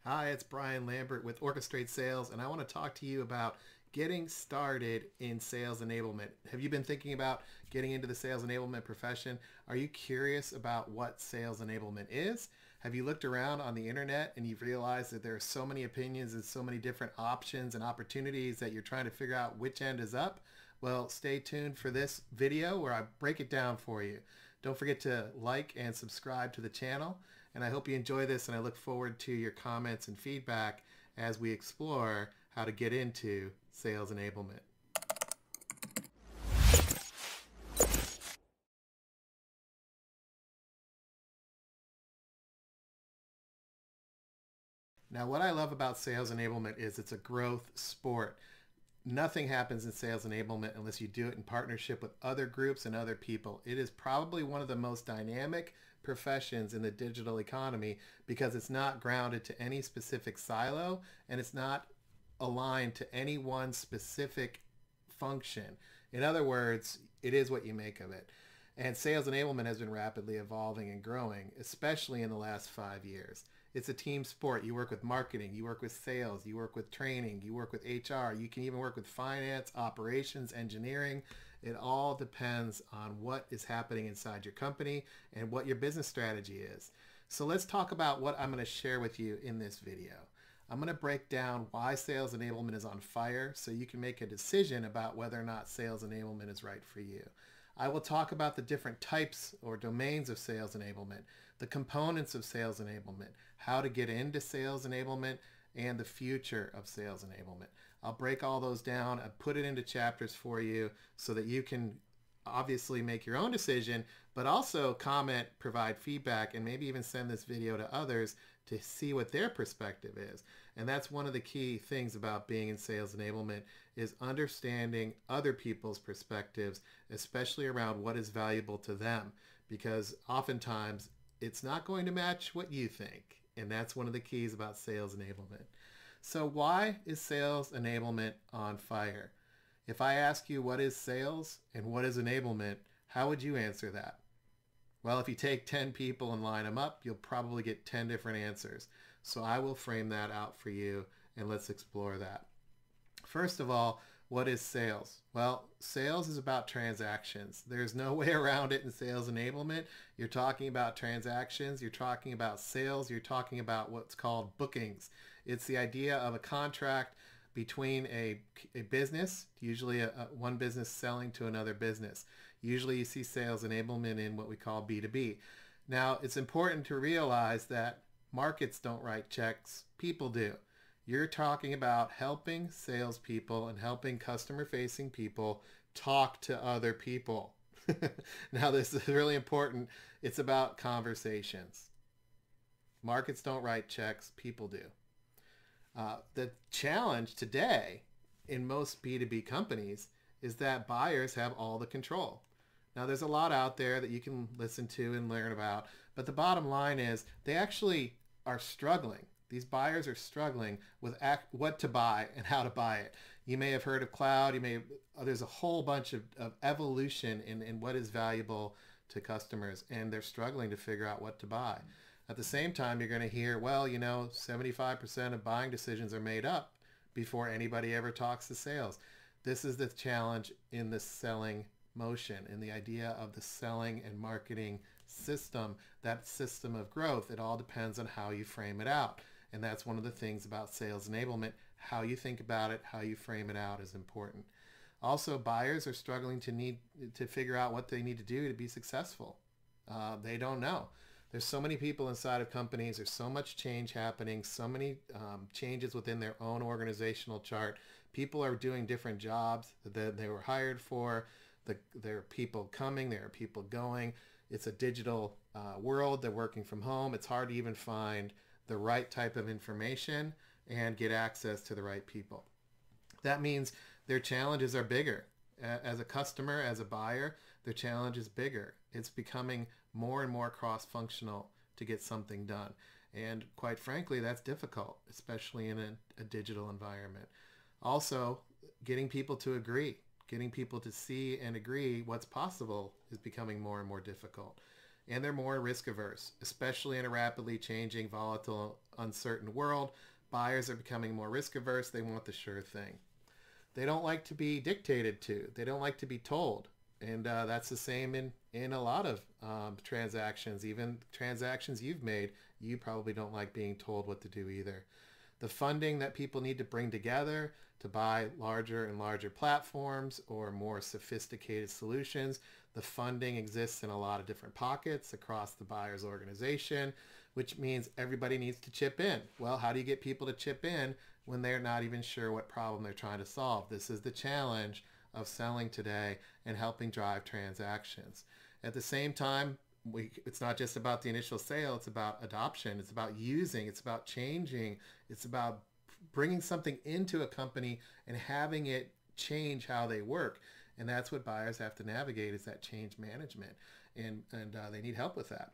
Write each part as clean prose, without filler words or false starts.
Hi, it's Brian Lambert with Orchestrate Sales, and I want to talk to you about getting started in sales enablement. Have you been thinking about getting into the sales enablement profession? Are you curious about what sales enablement is? Have you looked around on the internet and you've realized that there are so many opinions and so many different options and opportunities that you're trying to figure out which end is up? Well, stay tuned for this video where I break it down for you. Don't forget to like and subscribe to the channel. And I hope you enjoy this, and I look forward to your comments and feedback as we explore how to get into sales enablement. Now, what I love about sales enablement is it's a growth sport. Nothing happens in sales enablement unless you do it in partnership with other groups and other people. It is probably one of the most dynamic professions in the digital economy because it's not grounded to any specific silo and it's not aligned to any one specific function. In other words, it is what you make of it. And sales enablement has been rapidly evolving and growing, especially in the last 5 years. It's a team sport. You work with marketing, you work with sales, you work with training, you work with HR, you can even work with finance, operations, engineering. It all depends on what is happening inside your company and what your business strategy is. So let's talk about what I'm going to share with you in this video. I'm going to break down why sales enablement is on fire so you can make a decision about whether or not sales enablement is right for you. I will talk about the different types or domains of sales enablement, the components of sales enablement, how to get into sales enablement, and the future of sales enablement. I'll break all those down and put it into chapters for you so that you can obviously make your own decision, but also comment, provide feedback, and maybe even send this video to others to see what their perspective is. And that's one of the key things about being in sales enablement is understanding other people's perspectives, especially around what is valuable to them, because oftentimes it's not going to match what you think. And that's one of the keys about sales enablement. So why is sales enablement on fire? If I ask you what is sales and what is enablement, how would you answer that? Well, if you take 10 people and line them up, you'll probably get 10 different answers. So I will frame that out for you, and let's explore that. First of all, what is sales? Well, sales is about transactions. There's no way around it in sales enablement. You're talking about transactions, you're talking about sales, you're talking about what's called bookings. It's the idea of a contract between a business, usually one business selling to another business. Usually you see sales enablement in what we call B2B. Now, it's important to realize that markets don't write checks, people do. You're talking about helping salespeople and helping customer-facing people talk to other people. Now, this is really important. It's about conversations. Markets don't write checks, people do. The challenge today in most B2B companies is that buyers have all the control. Now, there's a lot out there that you can listen to and learn about, but the bottom line is they actually are struggling. These buyers are struggling with what to buy and how to buy it. You may have heard of cloud. There's a whole bunch of evolution in what is valuable to customers, and they're struggling to figure out what to buy. At the same time, you're going to hear, well, 75% of buying decisions are made up before anybody ever talks to sales. This is the challenge in the selling motion, in the idea of the selling and marketing system, that system of growth. It all depends on how you frame it out. And that's one of the things about sales enablement. How you think about it, how you frame it out is important. Also, buyers are struggling to figure out what they need to do to be successful. They don't know. There's so many people inside of companies. There's so much change happening, so many changes within their own organizational chart. People are doing different jobs that they were hired for. There are people coming. There are people going. It's a digital world. They're working from home. It's hard to even find the right type of information and get access to the right people. That means their challenges are bigger. As a customer, as a buyer, their challenge is bigger. It's becoming more and more cross-functional to get something done. And quite frankly, that's difficult, especially in a digital environment. Also, getting people to agree, getting people to see and agree what's possible is becoming more and more difficult. and they're more risk averse, especially in a rapidly changing, volatile, uncertain world. Buyers are becoming more risk averse. They want the sure thing. They don't like to be dictated to. They don't like to be told. And that's the same in a lot of transactions, even transactions you've made. You probably don't like being told what to do either. The funding that people need to bring together to buy larger and larger platforms or more sophisticated solutions, the funding exists in a lot of different pockets across the buyer's organization, which means everybody needs to chip in. Well, how do you get people to chip in when they're not even sure what problem they're trying to solve? This is the challenge of selling today and helping drive transactions. At the same time, it's not just about the initial sale, it's about adoption, it's about using, it's about changing, it's about bringing something into a company and having it change how they work. And that's what buyers have to navigate, is that change management. And they need help with that.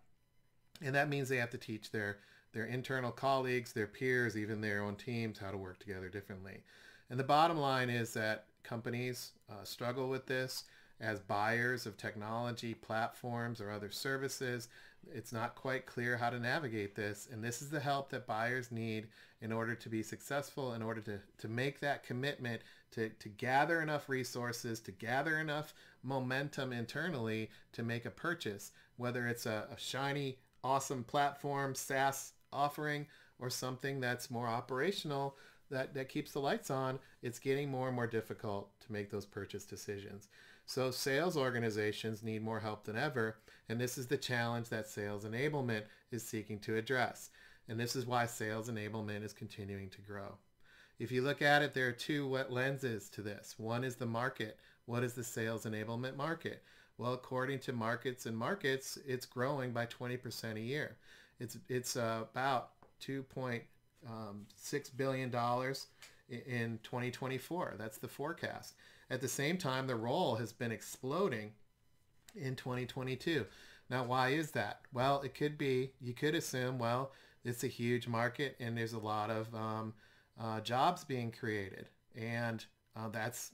And that means they have to teach their internal colleagues, their peers, even their own teams how to work together differently. And the bottom line is that companies struggle with this as buyers of technology, platforms, or other services. It's not quite clear how to navigate this. And this is the help that buyers need in order to be successful, in order to make that commitment to gather enough resources, to gather enough momentum internally to make a purchase, whether it's a shiny, awesome platform, SaaS offering, or something that's more operational, that keeps the lights on. It's getting more and more difficult to make those purchase decisions. So sales organizations need more help than ever, and this is the challenge that sales enablement is seeking to address. And this is why sales enablement is continuing to grow. If you look at it, there are two lenses to this. One is the market. What is the sales enablement market? Well, according to Markets and Markets, it's growing by 20% a year. It's about $2.6 billion in 2024. That's the forecast. At the same time, the role has been exploding in 2022. Now, why is that? Well, it could be, you could assume, well, it's a huge market and there's a lot of jobs being created. And that's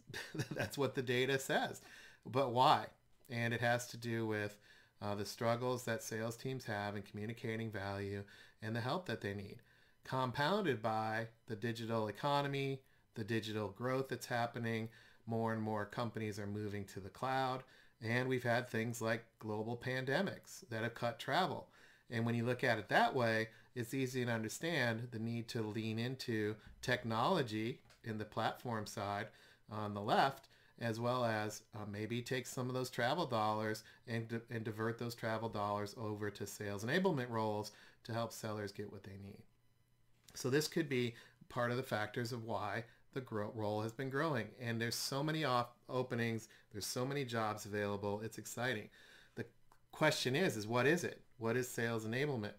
what the data says. But why? And it has to do with the struggles that sales teams have in communicating value and the help that they need, compounded by the digital economy, the digital growth that's happening. More and more companies are moving to the cloud, and we've had things like global pandemics that have cut travel. And when you look at it that way, it's easy to understand the need to lean into technology in the platform side on the left, as well as maybe take some of those travel dollars and divert those travel dollars over to sales enablement roles to help sellers get what they need. So this could be part of the factors of why the role has been growing. And there's so many openings, there's so many jobs available, it's exciting. The question is what is it? What is sales enablement?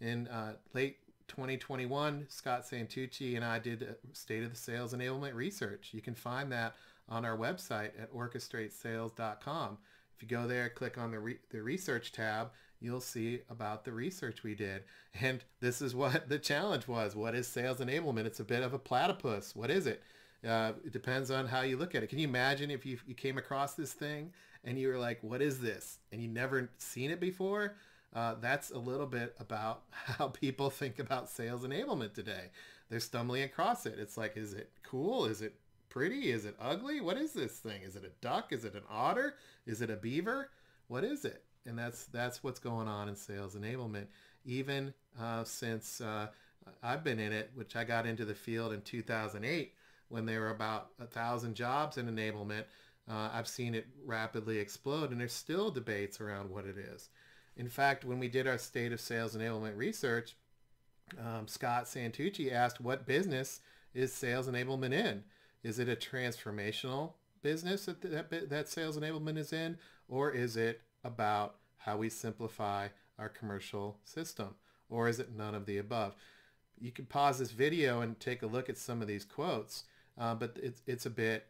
In late 2021, Scott Santucci and I did a State of the Sales Enablement research. You can find that on our website at orchestratesales.com. If you go there, click on the research tab, you'll see about the research we did. And this is what the challenge was. What is sales enablement? It's a bit of a platypus. What is it? It depends on how you look at it. Can you imagine if you came across this thing and you were like, what is this? And you never seen it before? That's a little bit about how people think about sales enablement today. They're stumbling across it. It's like, is it cool? Is it pretty? Is it ugly? What is this thing? Is it a duck? Is it an otter? Is it a beaver? What is it? And that's what's going on in sales enablement. Even since I've been in it, which I got into the field in 2008, when there were about 1,000 jobs in enablement, I've seen it rapidly explode, and there's still debates around what it is. In fact, when we did our State of Sales Enablement research, Scott Santucci asked, what business is sales enablement in? Is it a transformational business that sales enablement is in, or is it about how we simplify our commercial system, or is it none of the above? You can pause this video and take a look at some of these quotes, but it's a bit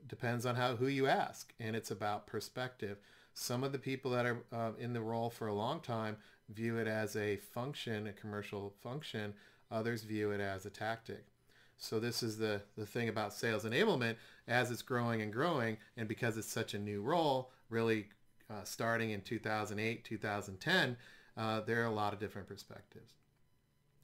depends on who you ask, and it's about perspective. Some of the people that are in the role for a long time view it as a function, a commercial function. Others view it as a tactic. So this is the thing about sales enablement. As it's growing and growing, and because it's such a new role, really starting in 2008, 2010, there are a lot of different perspectives.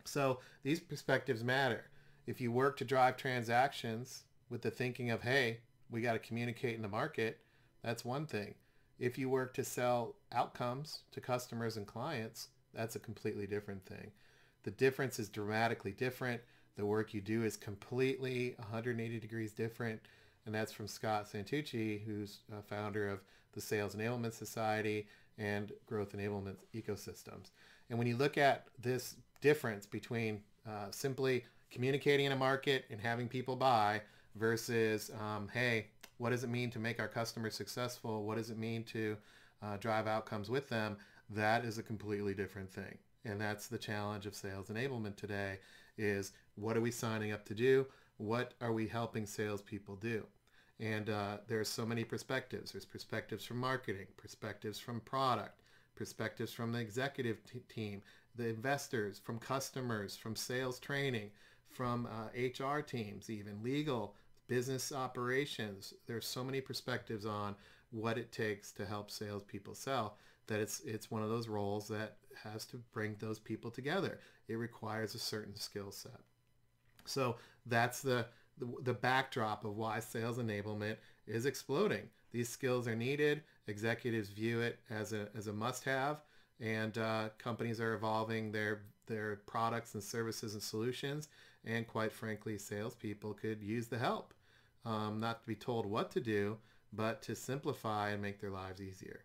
So these perspectives matter. If you work to drive transactions with the thinking of, hey, we got to communicate in the market, that's one thing. If you work to sell outcomes to customers and clients, that's a completely different thing. The difference is dramatically different. The work you do is completely 180 degrees different. And that's from Scott Santucci, who's founder of the Sales Enablement Society and Growth Enablement Ecosystems. And when you look at this difference between simply communicating in a market and having people buy versus, hey, what does it mean to make our customers successful? What does it mean to drive outcomes with them? That is a completely different thing. And that's the challenge of sales enablement today is what are we signing up to do? What are we helping salespeople do? And there's so many perspectives. There's perspectives from marketing, perspectives from product, perspectives from the executive team, the investors, from customers, from sales training, from HR teams, even legal, business operations. There's so many perspectives on what it takes to help salespeople sell that it's one of those roles that has to bring those people together. It requires a certain skill set. So that's the backdrop of why sales enablement is exploding. These skills are needed. Executives view it as a must-have, and companies are evolving their products and services and solutions. And quite frankly, salespeople could use the help, not to be told what to do, but to simplify and make their lives easier.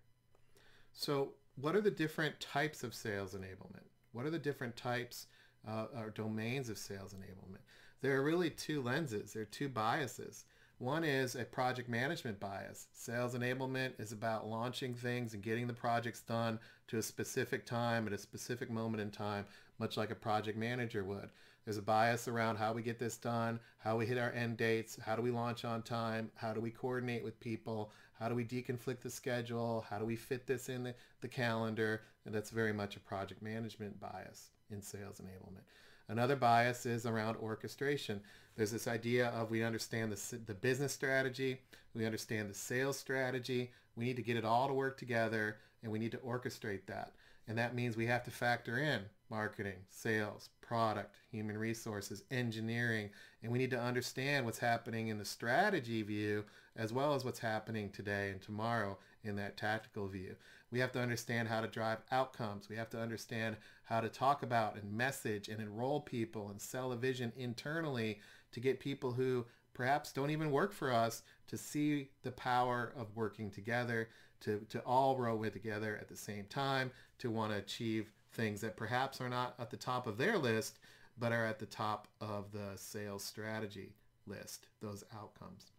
So what are the different types of sales enablement? What are the different types or domains of sales enablement? There are really two lenses. There are two biases. One is a project management bias. Sales enablement is about launching things and getting the projects done to a specific time at a specific moment in time, much like a project manager would. There's a bias around how we get this done, how we hit our end dates, how do we launch on time, how do we coordinate with people, how do we deconflict the schedule, how do we fit this in the calendar, and that's very much a project management bias in sales enablement. Another bias is around orchestration. There's this idea of we understand the business strategy, we understand the sales strategy, we need to get it all to work together, and we need to orchestrate that. And that means we have to factor in marketing, sales, product, human resources, engineering, and we need to understand what's happening in the strategy view as well as what's happening today and tomorrow in that tactical view. We have to understand how to drive outcomes. We have to understand how to talk about and message and enroll people and sell a vision internally to get people who perhaps don't even work for us to see the power of working together, to all row it together at the same time, to want to achieve things that perhaps are not at the top of their list, but are at the top of the sales strategy list, those outcomes.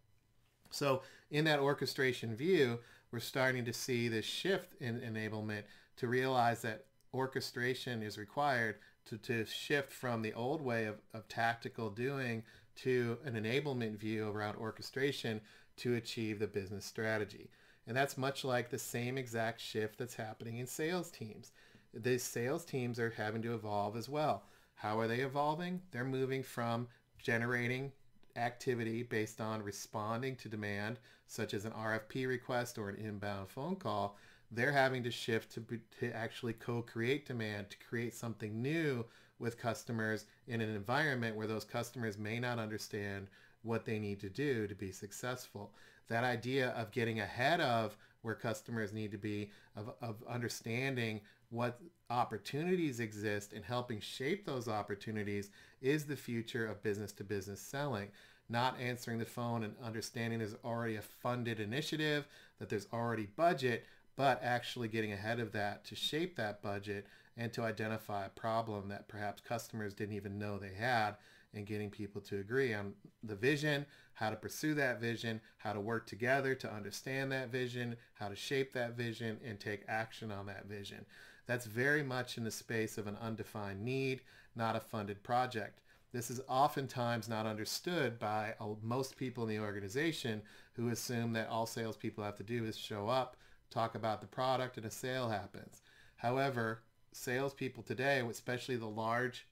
So in that orchestration view, we're starting to see this shift in enablement to realize that orchestration is required to shift from the old way of tactical doing to an enablement view around orchestration to achieve the business strategy. And that's much like the same exact shift that's happening in sales teams. The sales teams are having to evolve as well. How are they evolving? They're moving from generating activity based on responding to demand, such as an RFP request or an inbound phone call. They're having to shift to actually co-create demand, to create something new with customers in an environment where those customers may not understand what they need to do to be successful. That idea of getting ahead of where customers need to be, of understanding what opportunities exist and helping shape those opportunities is the future of business-to-business selling. Not answering the phone and understanding there's already a funded initiative, that there's already budget, but actually getting ahead of that to shape that budget and to identify a problem that perhaps customers didn't even know they had, and getting people to agree on the vision, how to pursue that vision, how to work together to understand that vision, how to shape that vision, and take action on that vision. That's very much in the space of an undefined need, not a funded project. This is oftentimes not understood by most people in the organization, who assume that all salespeople have to do is show up, talk about the product, and a sale happens. However, salespeople today, especially the large,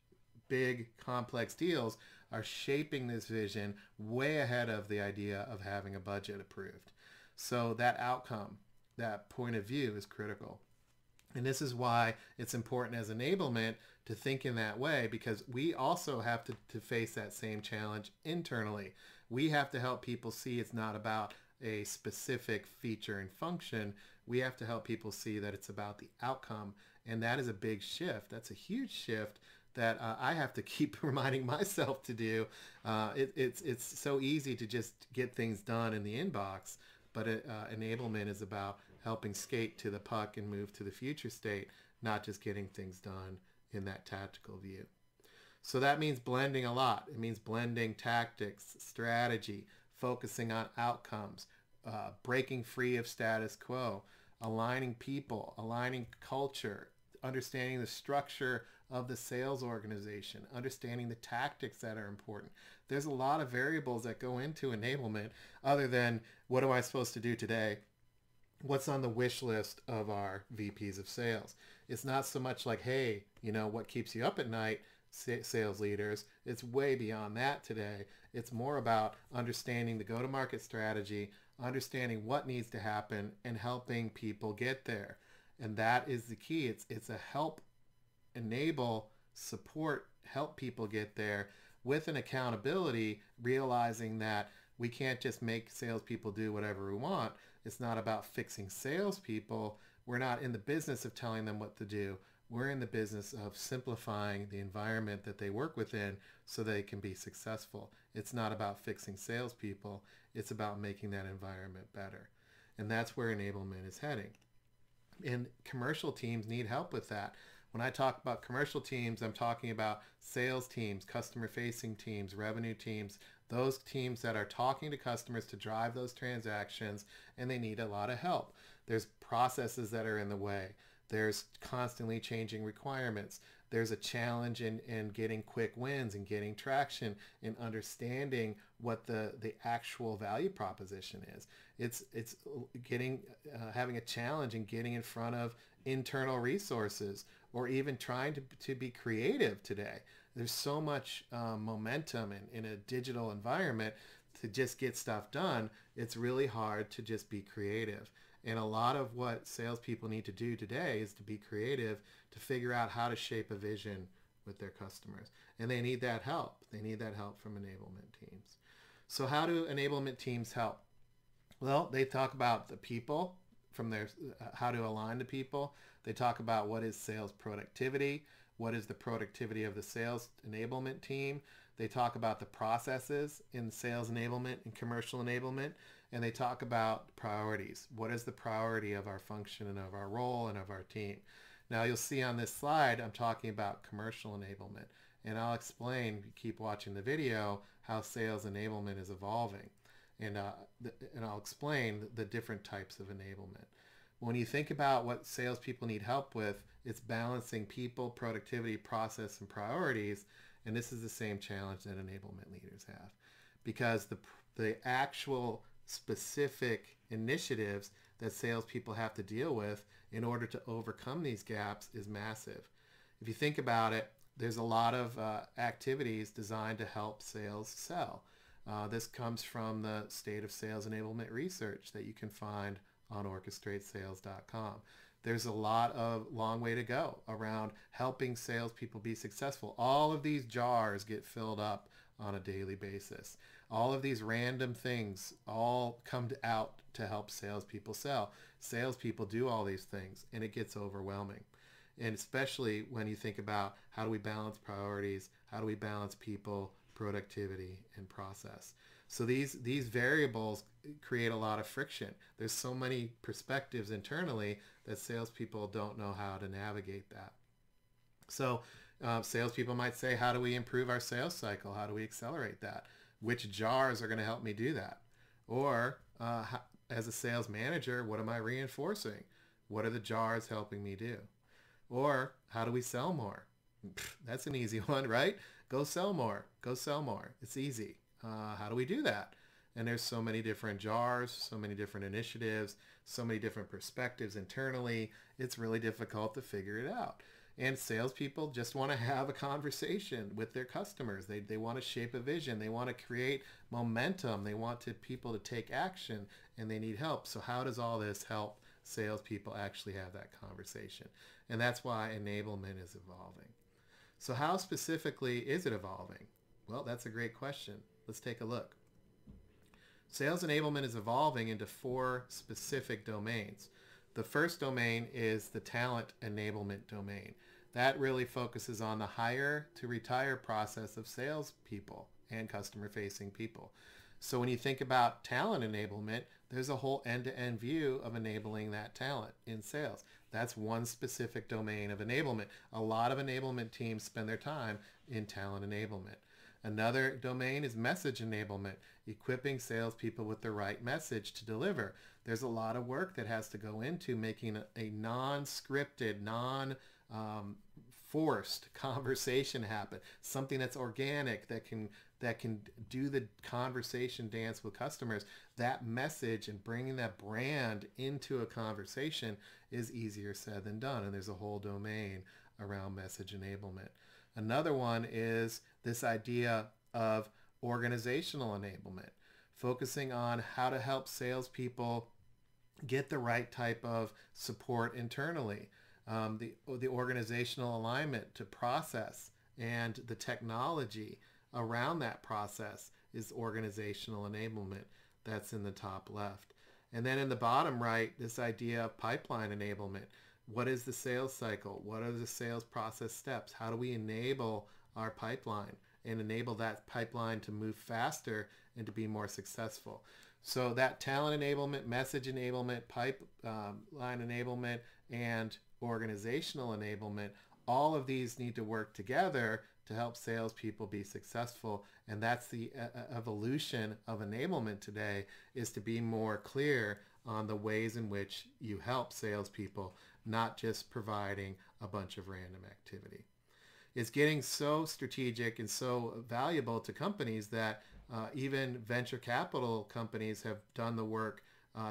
big, complex deals, are shaping this vision way ahead of the idea of having a budget approved. So that outcome, that point of view is critical. And this is why it's important as enablement to think in that way, because we also have to face that same challenge internally. We have to help people see it's not about a specific feature and function. We have to help people see that it's about the outcome. And that is a big shift. That's a huge shift that I have to keep reminding myself to do. It's so easy to just get things done in the inbox, but enablement is about helping skate to the puck and move to the future state, not just getting things done in that tactical view. So that means blending a lot. It means blending tactics, strategy, focusing on outcomes, breaking free of status quo, aligning people, aligning culture, understanding the structure of the sales organization, understanding the tactics that are important. There's a lot of variables that go into enablement other than what am I supposed to do today? What's on the wish list of our VPs of sales? It's not so much like, hey, what keeps you up at night, sales leaders. It's way beyond that today. It's more about understanding the go-to-market strategy, understanding what needs to happen, and helping people get there. And that is the key. It's a help, enable, support, help people get there with an accountability, realizing that we can't just make salespeople do whatever we want. It's not about fixing salespeople. We're not in the business of telling them what to do. We're in the business of simplifying the environment that they work within so they can be successful. It's not about fixing salespeople. It's about making that environment better. And that's where enablement is heading. And commercial teams need help with that. When I talk about commercial teams, I'm talking about sales teams, customer-facing teams, revenue teams, those teams that are talking to customers to drive those transactions, and they need a lot of help. There's processes that are in the way. There's constantly changing requirements. There's a challenge in getting quick wins and getting traction and understanding what the actual value proposition is. It's getting having a challenge in getting in front of internal resources, or even trying to be creative today. There's so much momentum in a digital environment to just get stuff done. It's really hard to just be creative. And a lot of what salespeople need to do today is to be creative, to figure out how to shape a vision with their customers. And they need that help. They need that help from enablement teams. So how do enablement teams help? Well, they talk about the people, from their how to align the people. They talk about what is sales productivity, what is the productivity of the sales enablement team. They talk about the processes in sales enablement and commercial enablement, and they talk about priorities. What is the priority of our function and of our role and of our team? Now you'll see on this slide, I'm talking about commercial enablement, and I'll explain, keep watching the video, how sales enablement is evolving. And I'll explain the different types of enablement. When you think about what salespeople need help with, it's balancing people, productivity, process, and priorities. And this is the same challenge that enablement leaders have, because the actual specific initiatives that salespeople have to deal with in order to overcome these gaps is massive. If you think about it, there's a lot of activities designed to help sales sell. This comes from the State of Sales Enablement research that you can find on orchestratesales.com. There's a lot of long way to go around helping salespeople be successful. All of these jars get filled up on a daily basis. All of these random things all come out to help salespeople sell. Salespeople do all these things, and it gets overwhelming. And especially when you think about how do we balance priorities, how do we balance people, productivity, and process. So these variables create a lot of friction. There's so many perspectives internally that salespeople don't know how to navigate that. So salespeople might say, how do we improve our sales cycle? How do we accelerate that? Which jars are going to help me do that? Or as a sales manager, what am I reinforcing? What are the jars helping me do? Or how do we sell more? That's an easy one, right? Go sell more. Go sell more. It's easy. How do we do that? And there's so many different jars, so many different initiatives, so many different perspectives internally. It's really difficult to figure it out. And salespeople just want to have a conversation with their customers. They want to shape a vision. They want to create momentum. They want people to take action, and they need help. So how does all this help salespeople actually have that conversation. And that's why enablement is evolving. So how specifically is it evolving? Well, that's a great question. Let's take a look. Sales enablement is evolving into 4 specific domains. The first domain is the talent enablement domain. That really focuses on the hire to retire process of salespeople and customer-facing people. So when you think about talent enablement, there's a whole end-to-end view of enabling that talent in sales. That's one specific domain of enablement. A lot of enablement teams spend their time in talent enablement. Another domain is message enablement, equipping salespeople with the right message to deliver. There's a lot of work that has to go into making a non-scripted, forced conversation happen, something that's organic, that can do the conversation dance with customers. That message and bringing that brand into a conversation is easier said than done, and there's a whole domain around message enablement. Another one is this idea of organizational enablement, focusing on how to help salespeople get the right type of support internally. The organizational alignment to process and the technology around that process is organizational enablement. That's in the top left. And then in the bottom right, this idea of pipeline enablement. What is the sales cycle? What are the sales process steps? How do we enable our pipeline and enable that pipeline to move faster and to be more successful? So that talent enablement, message enablement, pipeline enablement, and organizational enablement, all of these need to work together to help salespeople be successful. And that's the evolution of enablement today, is to be more clear on the ways in which you help salespeople, not just providing a bunch of random activity. It's getting so strategic and so valuable to companies that even venture capital companies have done the work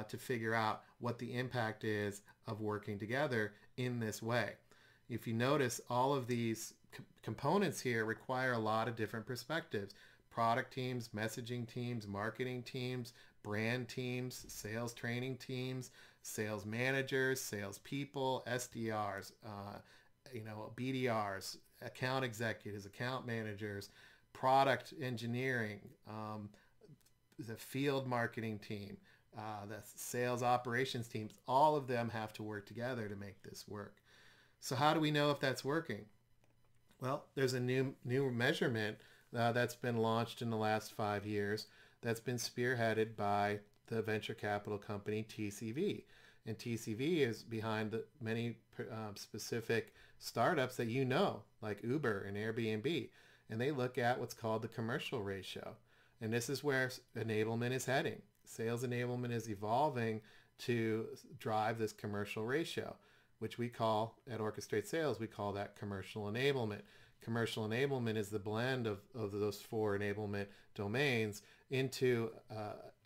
to figure out what the impact is of working together in this way. If you notice, all of these components here require a lot of different perspectives. Product teams, messaging teams, marketing teams, brand teams, sales training teams, sales managers, sales people, SDRs, BDRs, account executives, account managers, product engineering, the field marketing team, the sales operations teams. All of them have to work together to make this work. So how do we know if that's working? Well, there's a new measurement that's been launched in the last 5 years that's been spearheaded by the venture capital company TCV. And TCV is behind the many specific startups that you know, like Uber and Airbnb. And they look at what's called the commercial ratio. And this is where enablement is heading. Sales enablement is evolving to drive this commercial ratio, which we call, at Orchestrate Sales, we call that commercial enablement. Commercial enablement is the blend of those 4 enablement domains into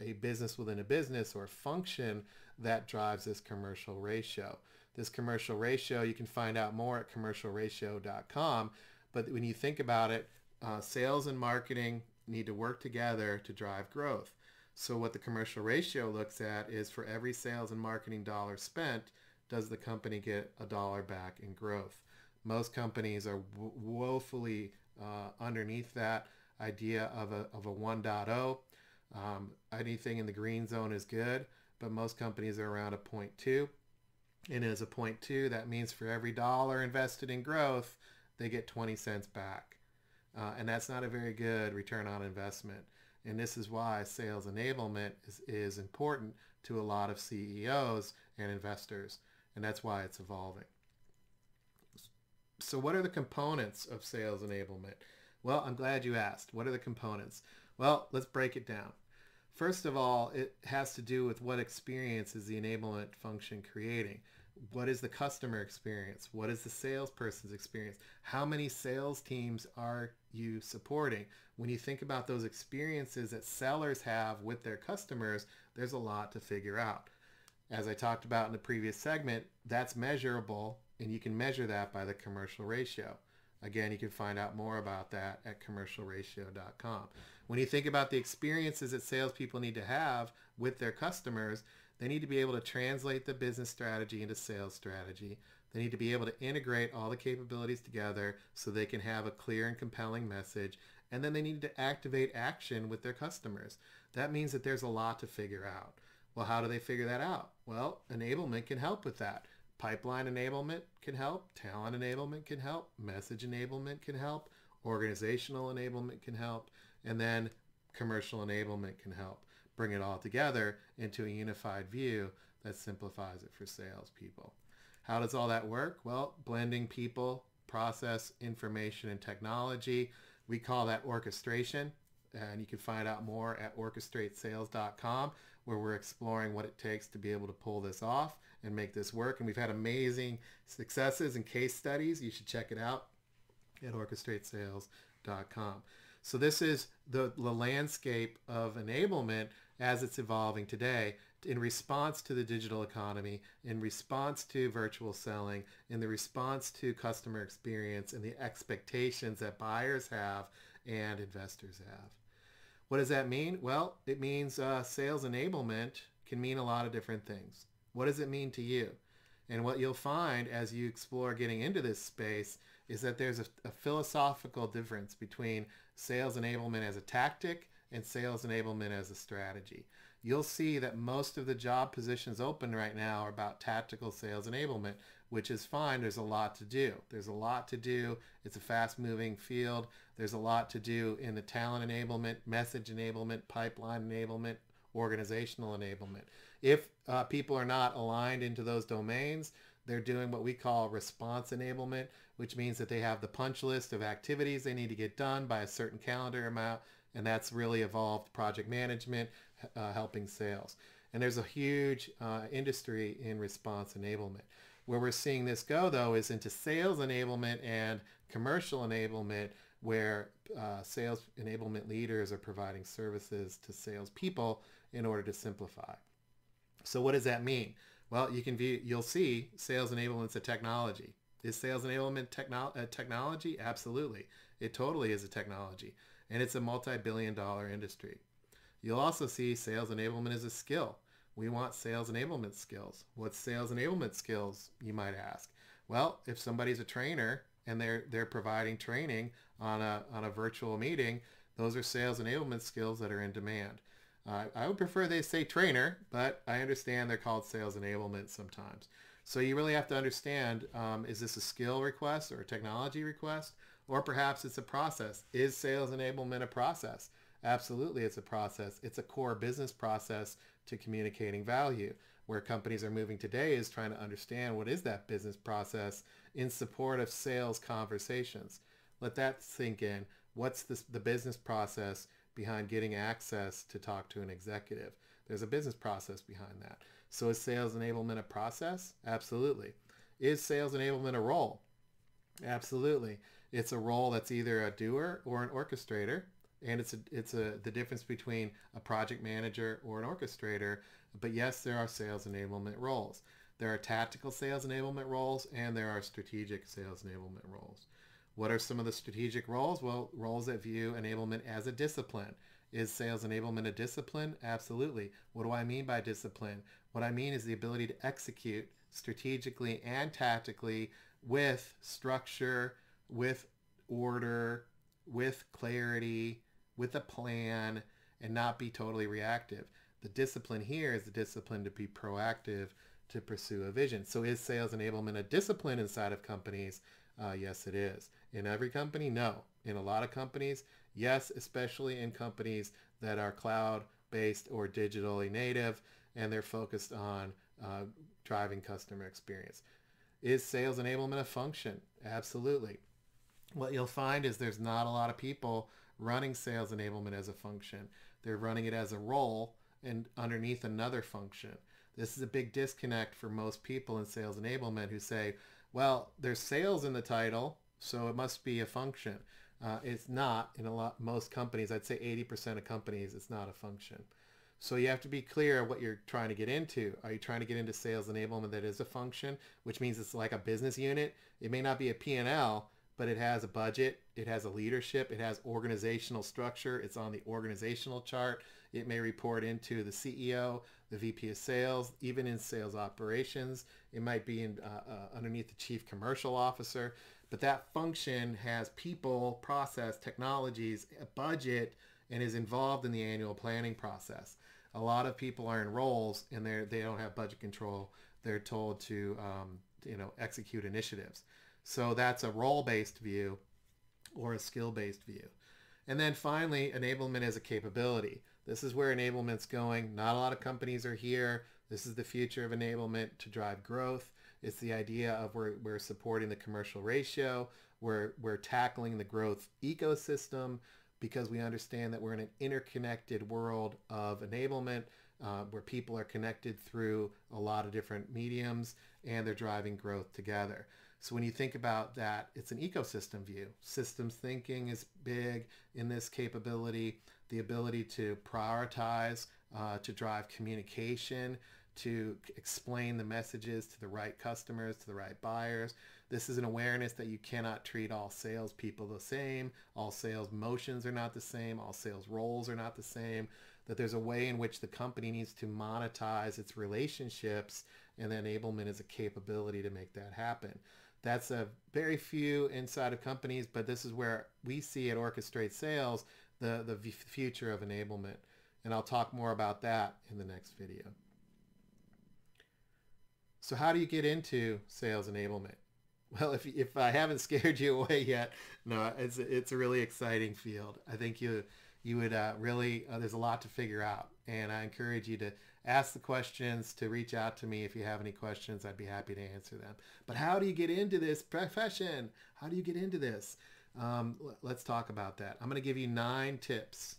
a business within a business, or a function that drives this commercial ratio. This commercial ratio, you can find out more at commercialratio.com. But when you think about it, sales and marketing need to work together to drive growth. So what the commercial ratio looks at is, for every sales and marketing dollar spent, does the company get a dollar back in growth? Most companies are woefully underneath that idea of a 1.0. Anything in the green zone is good, but most companies are around a 0.2. And as a 0.2, that means for every dollar invested in growth, they get 20 cents back. And that's not a very good return on investment. And this is why sales enablement is important to a lot of CEOs and investors. And that's why it's evolving. So what are the components of sales enablement? Well, I'm glad you asked. What are the components? Well, let's break it down. First of all, it has to do with what experience is the enablement function creating. What is the customer experience? What is the salesperson's experience? How many sales teams are you supporting? When you think about those experiences that sellers have with their customers, there's a lot to figure out. As I talked about in the previous segment, that's measurable, and you can measure that by the commercial ratio. Again, you can find out more about that at commercialratio.com. When you think about the experiences that salespeople need to have with their customers, They need to be able to translate the business strategy into sales strategy. They need to be able to integrate all the capabilities together so they can have a clear and compelling message. And then they need to activate action with their customers. That means that there's a lot to figure out. Well, how do they figure that out? Well, enablement can help with that. Pipeline enablement can help. Talent enablement can help. Message enablement can help. Organizational enablement can help. And then commercial enablement can help. Bring it all together into a unified view that simplifies it for salespeople. How does all that work? Well, blending people, process, information, and technology. We call that orchestration. And you can find out more at orchestratesales.com, where we're exploring what it takes to be able to pull this off and make this work. And we've had amazing successes and case studies. You should check it out at orchestratesales.com. So this is the landscape of enablement as it's evolving today in response to the digital economy, in response to virtual selling, in the response to customer experience and the expectations that buyers have and investors have. What does that mean? Well, it means sales enablement can mean a lot of different things. What does it mean to you? And what you'll find as you explore getting into this space is that there's a philosophical difference between sales enablement as a tactic and sales enablement as a strategy. You'll see that most of the job positions open right now are about tactical sales enablement, which is fine. There's a lot to do. There's a lot to do. It's a fast-moving field. There's a lot to do in the talent enablement, message enablement, pipeline enablement, organizational enablement. If people are not aligned into those domains, they're doing what we call response enablement, which means that they have the punch list of activities they need to get done by a certain calendar amount, and that's really evolved project management, helping sales. And there's a huge industry in response enablement. Where we're seeing this go, though, is into sales enablement and commercial enablement, where sales enablement leaders are providing services to salespeople in order to simplify. So what does that mean? Well, you'll see sales enablement's a technology. Is sales enablement a technology? Absolutely. It totally is a technology. And it's a multi-billion-dollar industry. You'll also see sales enablement as a skill. We want sales enablement skills. What's sales enablement skills, you might ask? Well, if somebody's a trainer and they're providing training on a virtual meeting, those are sales enablement skills that are in demand. I would prefer they say trainer, but I understand they're called sales enablement sometimes. So you really have to understand, is this a skill request or a technology request? Or perhaps it's a process. Is sales enablement a process? Absolutely, it's a process. It's a core business process to communicating value. Where companies are moving today is trying to understand what is that business process in support of sales conversations. Let that sink in. What's the business process behind getting access to talk to an executive? There's a business process behind that. So is sales enablement a process? Absolutely. Is sales enablement a role? Absolutely. It's a role that's either a doer or an orchestrator. And it's the difference between a project manager or an orchestrator. But yes, there are sales enablement roles. There are tactical sales enablement roles, and there are strategic sales enablement roles. What are some of the strategic roles? Well, roles that view enablement as a discipline. Is sales enablement a discipline? Absolutely. What do I mean by discipline? What I mean is the ability to execute strategically and tactically with structure, with order, with clarity, with a plan, and not be totally reactive. The discipline here is the discipline to be proactive, to pursue a vision. So is sales enablement a discipline inside of companies? Yes, it is. In every company? No. In a lot of companies? Yes, especially in companies that are cloud-based or digitally native, and they're focused on driving customer experience. Is sales enablement a function? Absolutely. What you'll find is there's not a lot of people running sales enablement as a function. They're running it as a role and underneath another function. This is a big disconnect for most people in sales enablement who say, well, there's sales in the title, so it must be a function. It's not. In most companies, I'd say 80% of companies, it's not a function. So you have to be clear what you're trying to get into. Are you trying to get into sales enablement that is a function, which means it's like a business unit? It may not be a P&L, but it has a budget, it has a leadership, it has organizational structure, it's on the organizational chart, It may report into the CEO, the VP of sales, even in sales operations. It might be underneath the chief commercial officer. But that function has people, process, technologies, a budget, and is involved in the annual planning process. A lot of people are in roles and they don't have budget control. They're told to execute initiatives. So that's a role-based view or a skill-based view. And then finally, enablement as a capability. This is where enablement's going. Not a lot of companies are here. This is the future of enablement to drive growth. It's the idea of we're supporting the commercial ratio. We're tackling the growth ecosystem because we understand that we're in an interconnected world of enablement where people are connected through a lot of different mediums and they're driving growth together. So when you think about that, it's an ecosystem view. Systems thinking is big in this capability, the ability to prioritize, to drive communication, to explain the messages to the right customers, to the right buyers. This is an awareness that you cannot treat all salespeople the same. All sales motions are not the same. All sales roles are not the same. That there's a way in which the company needs to monetize its relationships, and enablement is a capability to make that happen. That's a very few inside of companies, but this is where we see at Orchestrate Sales the future of enablement. And I'll talk more about that in the next video. So how do you get into sales enablement? Well, if I haven't scared you away yet, no, it's a really exciting field. I think you would really, there's a lot to figure out. And I encourage you to ask the questions, to reach out to me if you have any questions. I'd be happy to answer them. But how do you get into this profession? How do you get into this? Let's talk about that. I'm going to give you 9 tips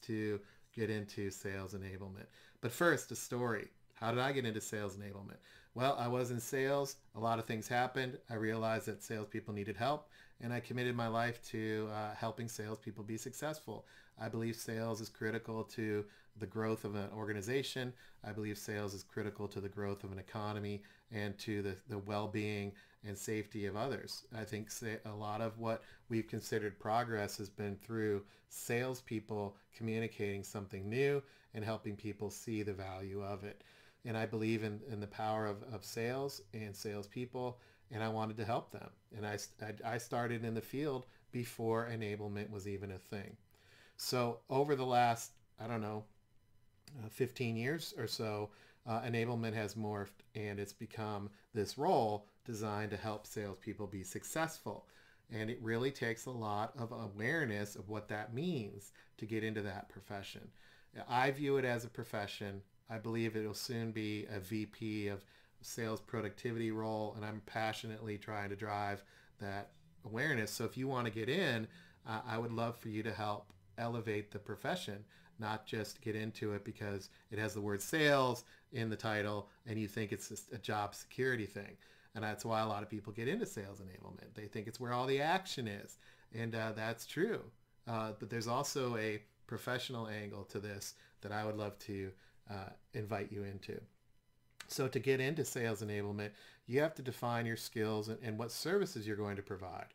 to get into sales enablement. But first, a story. How did I get into sales enablement? Well, I was in sales. A lot of things happened. I realized that salespeople needed help, and I committed my life to helping salespeople be successful. I believe sales is critical to the growth of an organization. I believe sales is critical to the growth of an economy and to the well-being and safety of others. I think a lot of what we've considered progress has been through salespeople communicating something new and helping people see the value of it. And I believe in the power of sales and salespeople, and I wanted to help them. And I started in the field before enablement was even a thing. So over the last, 15 years or so, enablement has morphed, and it's become this role designed to help salespeople be successful. And it really takes a lot of awareness of what that means to get into that profession. I view it as a profession. I believe it'll soon be a VP of sales productivity role, and I'm passionately trying to drive that awareness. So if you want to get in, I would love for you to help elevate the profession, not just get into it because it has the word sales in the title and you think it's just a job security thing. And that's why a lot of people get into sales enablement. They think it's where all the action is. And that's true. But there's also a professional angle to this that I would love to invite you into. So to get into sales enablement, you have to define your skills and what services you're going to provide.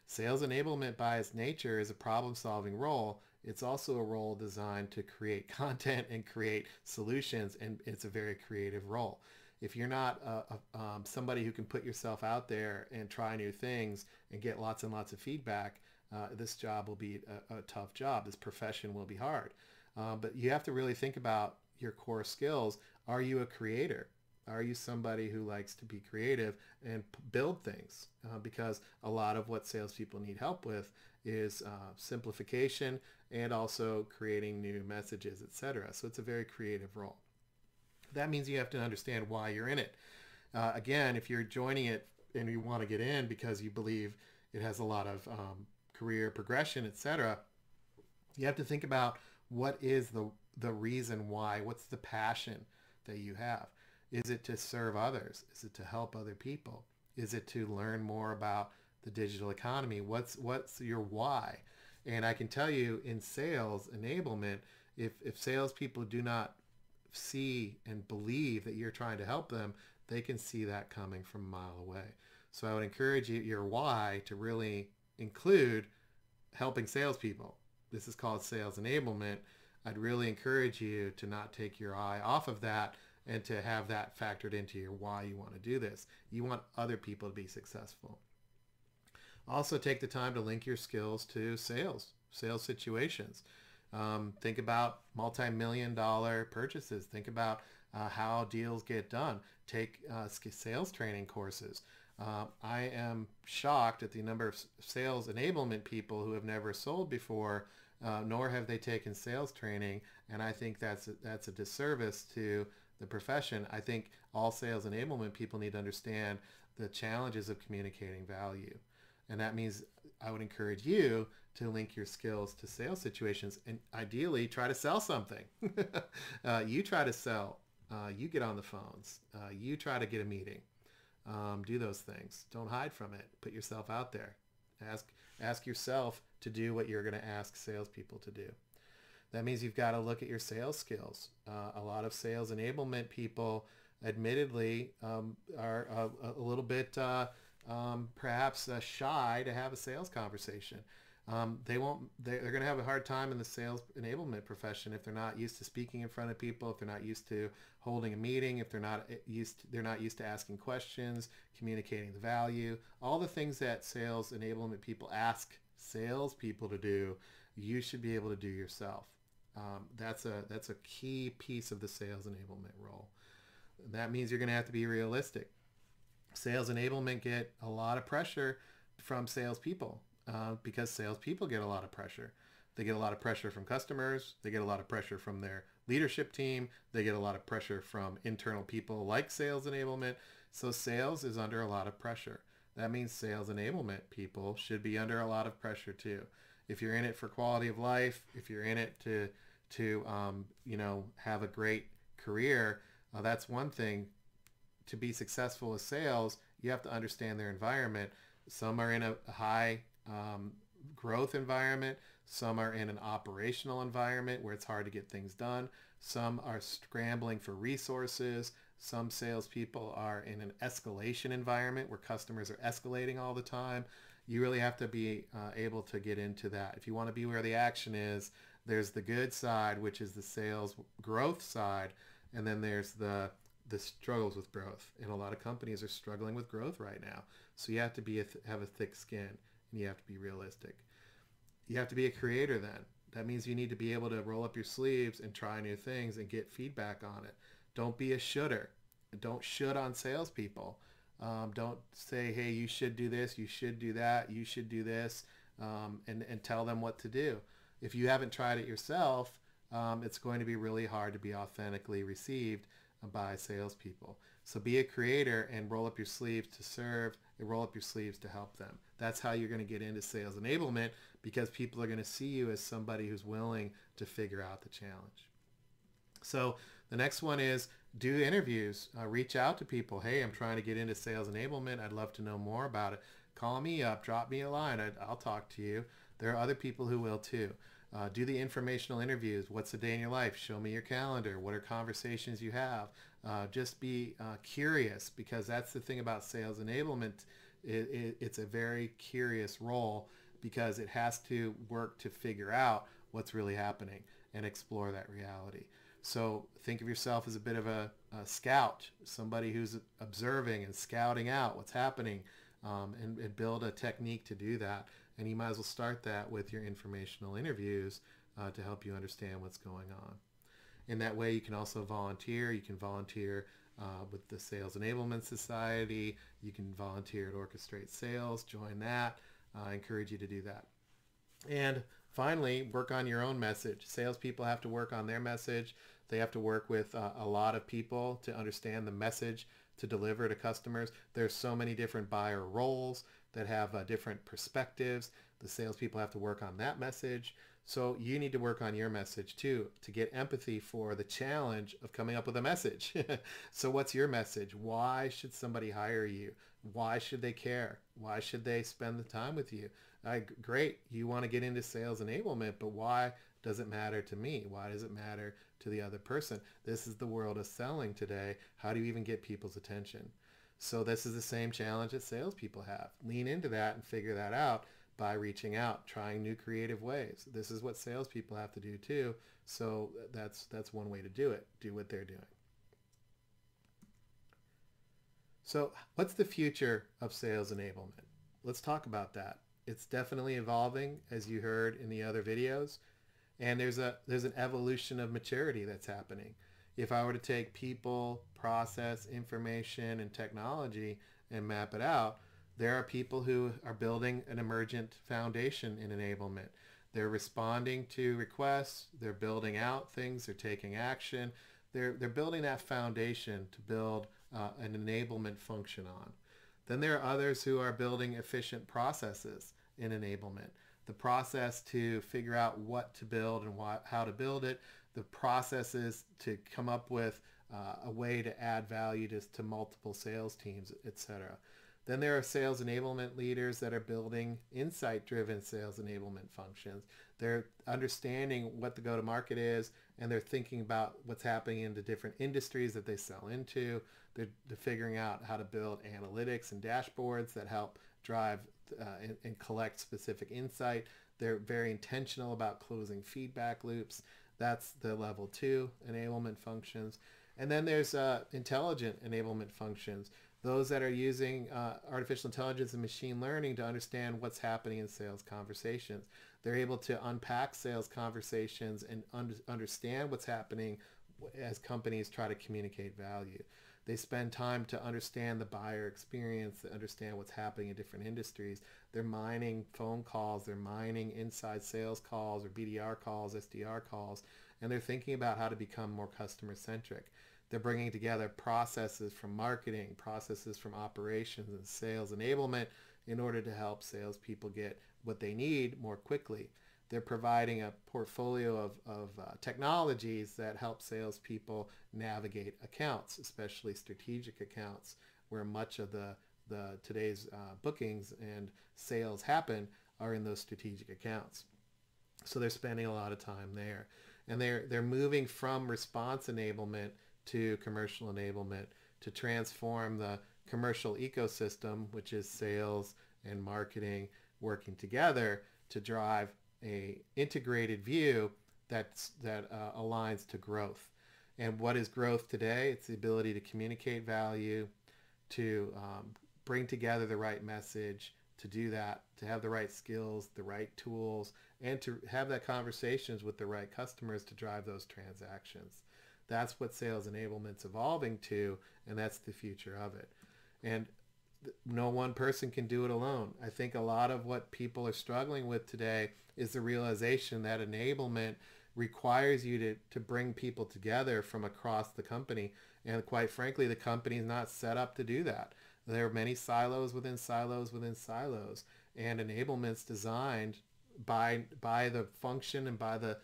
Sales enablement by its nature is a problem-solving role. It's also a role designed to create content and create solutions, and it's a very creative role. If you're not somebody who can put yourself out there and try new things and get lots and lots of feedback, this job will be a tough job. This profession will be hard. But you have to really think about your core skills. Are you a creator? Are you somebody who likes to be creative and build things? Because a lot of what salespeople need help with is simplification and also creating new messages, etc. So it's a very creative role. That means you have to understand why you're in it. Again, if you're joining it and you want to get in because you believe it has a lot of career progression, etc., you have to think about what is the reason why. What's the passion that you have? Is it to serve others? Is it to help other people? Is it to learn more about the digital economy? What's your why? And I can tell you in sales enablement, if salespeople do not see and believe that you're trying to help them, they can see that coming from a mile away. So I would encourage you, your why, to really include helping salespeople. This is called sales enablement. I'd really encourage you to not take your eye off of that and to have that factored into your why you want to do this. You want other people to be successful. Also, take the time to link your skills to sales situations. Think about multi-million dollar purchases. Think about how deals get done. Take sales training courses. I am shocked at the number of sales enablement people who have never sold before, nor have they taken sales training, and I think that's a disservice to the profession. I think all sales enablement people need to understand the challenges of communicating value, and that means I would encourage you to link your skills to sales situations and ideally try to sell something. You try to sell. You get on the phones. You try to get a meeting. Do those things. Don't hide from it. Put yourself out there. Ask yourself to do what you're going to ask salespeople to do. That means you've got to look at your sales skills. A lot of sales enablement people, admittedly, are a little bit perhaps shy to have a sales conversation. They're going to have a hard time in the sales enablement profession if they're not used to speaking in front of people, if they're not used to holding a meeting, if they're not used to asking questions, communicating the value, all the things that sales enablement people ask salespeople to do, you should be able to do yourself. That's a key piece of the sales enablement role. That means you're going to have to be realistic. Sales enablement get a lot of pressure from salespeople. Because salespeople get a lot of pressure. They get a lot of pressure from customers. They get a lot of pressure from their leadership team. They get a lot of pressure from internal people like sales enablement. So sales is under a lot of pressure. That means sales enablement people should be under a lot of pressure too. If you're in it for quality of life, if you're in it to have a great career, that's one thing. To be successful with sales, you have to understand their environment. Some are in a high growth environment. Some are in an operational environment where it's hard to get things done. Some are scrambling for resources. Some salespeople are in an escalation environment where customers are escalating all the time. You really have to be able to get into that. If you want to be where the action is, there's the good side, which is the sales growth side, and then there's the struggles with growth. And a lot of companies are struggling with growth right now. So you have to have a thick skin, and you have to be realistic. You have to be a creator then. That means you need to be able to roll up your sleeves and try new things and get feedback on it. Don't be a shooter. Don't shoot on salespeople. Don't say, hey, you should do this, you should do that, you should do this, and tell them what to do. If you haven't tried it yourself, it's going to be really hard to be authentically received by salespeople. So be a creator and roll up your sleeves to serve and roll up your sleeves to help them. That's how you're going to get into sales enablement, because people are going to see you as somebody who's willing to figure out the challenge. So the next one is do interviews. Reach out to people. Hey, I'm trying to get into sales enablement. I'd love to know more about it. Call me up. Drop me a line. I'll talk to you. There are other people who will too. Do the informational interviews. What's a day in your life? Show me your calendar. What are conversations you have? Just be curious, because that's the thing about sales enablement. It's a very curious role, because it has to work to figure out what's really happening and explore that reality. So think of yourself as a bit of a scout, somebody who's observing and scouting out what's happening, and build a technique to do that. And you might as well start that with your informational interviews to help you understand what's going on. In that way, you can also volunteer. You can volunteer with the Sales Enablement Society. You can volunteer at Orchestrate Sales. Join that. I encourage you to do that. And finally, work on your own message. Salespeople have to work on their message. They have to work with a lot of people to understand the message to deliver to customers. There's so many different buyer roles that have different perspectives. The salespeople have to work on that message. So you need to work on your message too, to get empathy for the challenge of coming up with a message. So what's your message? Why should somebody hire you? Why should they care? Why should they spend the time with you? Great, you want to get into sales enablement, but why does it matter to me? Why does it matter to the other person? This is the world of selling today. How do you even get people's attention? So this is the same challenge that salespeople have. Lean into that and figure that out, by reaching out, trying new creative ways. This is what salespeople have to do too. So that's one way to do it. Do what they're doing. So what's the future of sales enablement? Let's talk about that. It's definitely evolving, as you heard in the other videos, and there's an evolution of maturity that's happening. If I were to take people, process, information, and technology and map it out, there are people who are building an emergent foundation in enablement. They're responding to requests, they're building out things, they're taking action, they're building that foundation to build an enablement function on. Then there are others who are building efficient processes in enablement. The process to figure out what to build and how to build it, the processes to come up with a way to add value to multiple sales teams, etc. Then there are sales enablement leaders that are building insight-driven sales enablement functions. They're understanding what the go-to-market is, and they're thinking about what's happening in the different industries that they sell into. They're figuring out how to build analytics and dashboards that help drive and collect specific insight. They're very intentional about closing feedback loops. That's the level 2 enablement functions. And then there's intelligent enablement functions. Those that are using artificial intelligence and machine learning to understand what's happening in sales conversations. They're able to unpack sales conversations and understand what's happening as companies try to communicate value. They spend time to understand the buyer experience, to understand what's happening in different industries. They're mining phone calls, they're mining inside sales calls or BDR calls, SDR calls, and they're thinking about how to become more customer-centric. They're bringing together processes from marketing, processes from operations and sales enablement in order to help salespeople get what they need more quickly. They're providing a portfolio of technologies that help salespeople navigate accounts, especially strategic accounts, where much of today's bookings and sales happen are in those strategic accounts. So they're spending a lot of time there. And they're moving from response enablement to commercial enablement to transform the commercial ecosystem, which is sales and marketing working together to drive a integrated view that aligns to growth. And what is growth today? It's the ability to communicate value, to bring together the right message, to do that, to have the right skills, the right tools, and to have that conversations with the right customers to drive those transactions. That's what sales enablement's evolving to, and that's the future of it. And no one person can do it alone. I think a lot of what people are struggling with today is the realization that enablement requires you to bring people together from across the company. And quite frankly, the company is not set up to do that. There are many silos within silos within silos, and enablement's designed by the function and by the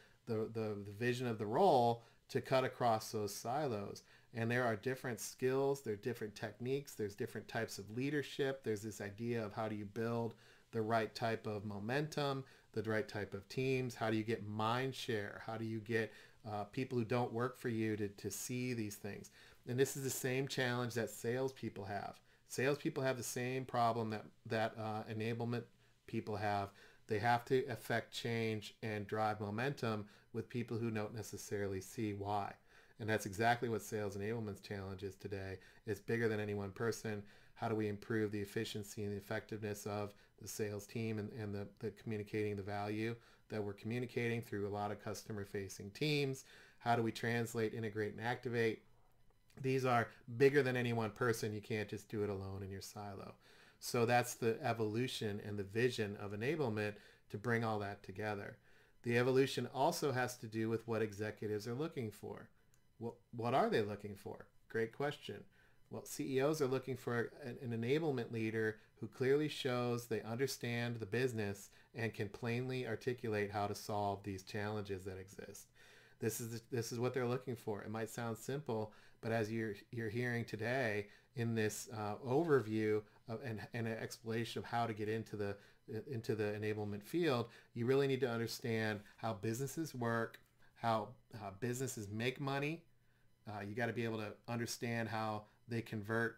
vision of the role to cut across those silos. And there are different skills, there are different techniques, there's different types of leadership. There's this idea of how do you build the right type of momentum, the right type of teams, how do you get mind share, how do you get people who don't work for you to see these things. And this is the same challenge that salespeople have. Salespeople have the same problem that enablement people have. They have to affect change and drive momentum with people who don't necessarily see why. And that's exactly what sales enablement's challenge is today. It's bigger than any one person. How do we improve the efficiency and the effectiveness of the sales team and the communicating the value that we're communicating through a lot of customer-facing teams? How do we translate, integrate, and activate? These are bigger than any one person. You can't just do it alone in your silo. So that's the evolution and the vision of enablement, to bring all that together. The evolution also has to do with what executives are looking for. What are they looking for? Great question. Well, CEOs are looking for an enablement leader who clearly shows they understand the business and can plainly articulate how to solve these challenges that exist. This is what they're looking for. It might sound simple, but as you're hearing today in this overview and an explanation of how to get into the enablement field, you really need to understand how businesses work, how businesses make money. You got to be able to understand how they convert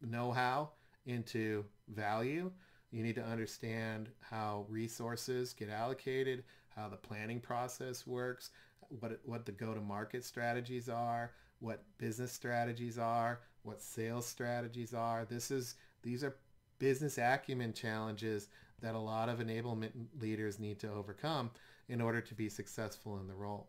know-how into value. You need to understand how resources get allocated, how the planning process works, what the go-to-market strategies are, what business strategies are, what sales strategies are. These are business acumen challenges that a lot of enablement leaders need to overcome in order to be successful in the role.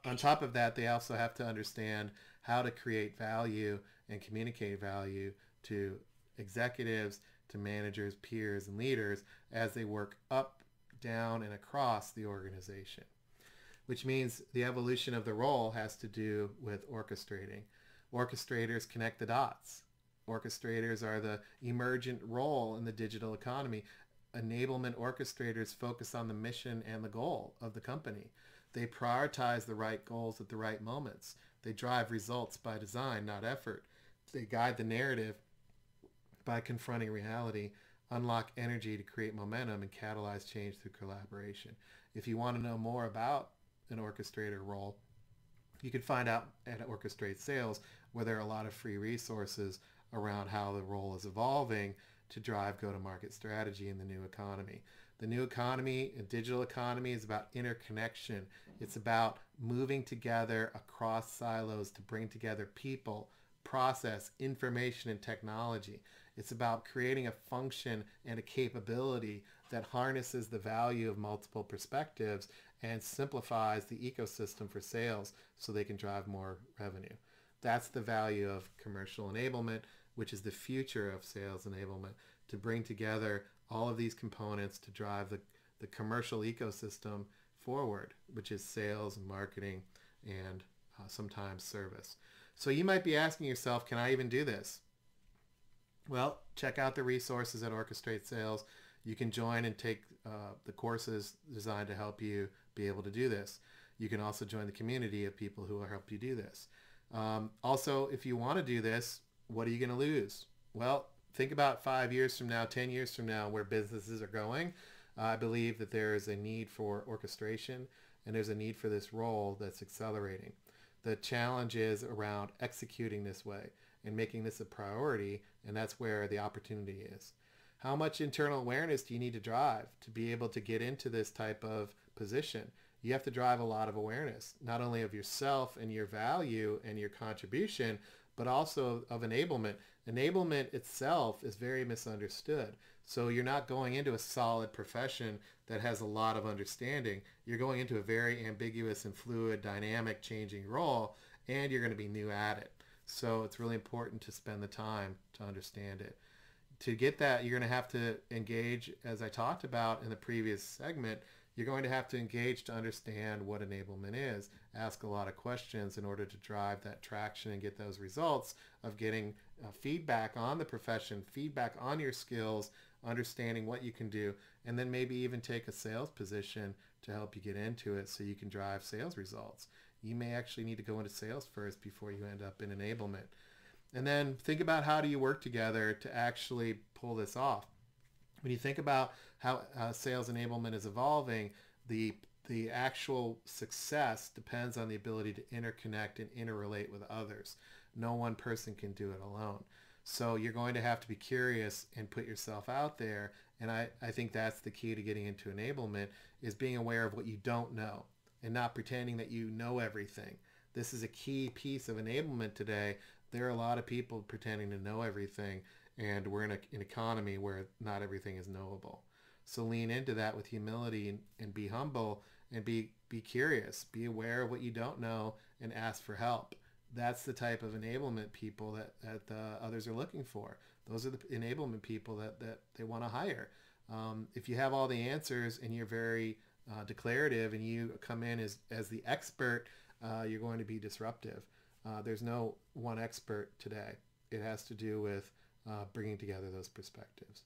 On top of that, they also have to understand how to create value and communicate value to executives, to managers, peers, and leaders as they work up, down, and across the organization, which means the evolution of the role has to do with orchestrating. Orchestrators connect the dots. Orchestrators are the emergent role in the digital economy. Enablement orchestrators focus on the mission and the goal of the company. They prioritize the right goals at the right moments. They drive results by design, not effort. They guide the narrative by confronting reality, unlock energy to create momentum, and catalyze change through collaboration. If you want to know more about an orchestrator role, you can find out at Orchestrate Sales, where there are a lot of free resources around how the role is evolving to drive go-to-market strategy in the new economy. The new economy, a digital economy, is about interconnection. It's about moving together across silos to bring together people, process, information, and technology. It's about creating a function and a capability that harnesses the value of multiple perspectives and simplifies the ecosystem for sales so they can drive more revenue. That's the value of commercial enablement, which is the future of sales enablement, to bring together all of these components to drive the commercial ecosystem forward, which is sales and marketing and sometimes service. So you might be asking yourself, can I even do this? Well, check out the resources at Orchestrate Sales. You can join and take the courses designed to help you be able to do this. You can also join the community of people who will help you do this. Also, if you want to do this, what are you going to lose? Well, think about 5 years from now, 10 years from now, where businesses are going. I believe that there is a need for orchestration, and there's a need for this role that's accelerating. The challenge is around executing this way and making this a priority, and that's where the opportunity is. How much internal awareness do you need to drive to be able to get into this type of position? You have to drive a lot of awareness, not only of yourself and your value and your contribution, but also of enablement. Enablement itself is very misunderstood. So you're not going into a solid profession that has a lot of understanding. You're going into a very ambiguous and fluid, dynamic, changing role, and you're going to be new at it. So it's really important to spend the time to understand it. To get that, you're going to have to engage, as I talked about in the previous segment, you're going to have to engage to understand what enablement is, ask a lot of questions in order to drive that traction and get those results of getting feedback on the profession, feedback on your skills, understanding what you can do, and then maybe even take a sales position to help you get into it so you can drive sales results. You may actually need to go into sales first before you end up in enablement. And then think about, how do you work together to actually pull this off? When you think about how sales enablement is evolving, the actual success depends on the ability to interconnect and interrelate with others. No one person can do it alone. So you're going to have to be curious and put yourself out there. And I think that's the key to getting into enablement, is being aware of what you don't know and not pretending that you know everything. This is a key piece of enablement today. There are a lot of people pretending to know everything, and we're in an economy where not everything is knowable. So lean into that with humility and be humble and be curious. Be aware of what you don't know and ask for help. That's the type of enablement people that others are looking for. Those are the enablement people that they want to hire. If you have all the answers and you're very declarative and you come in as the expert, you're going to be disruptive. There's no one expert today. It has to do with bringing together those perspectives.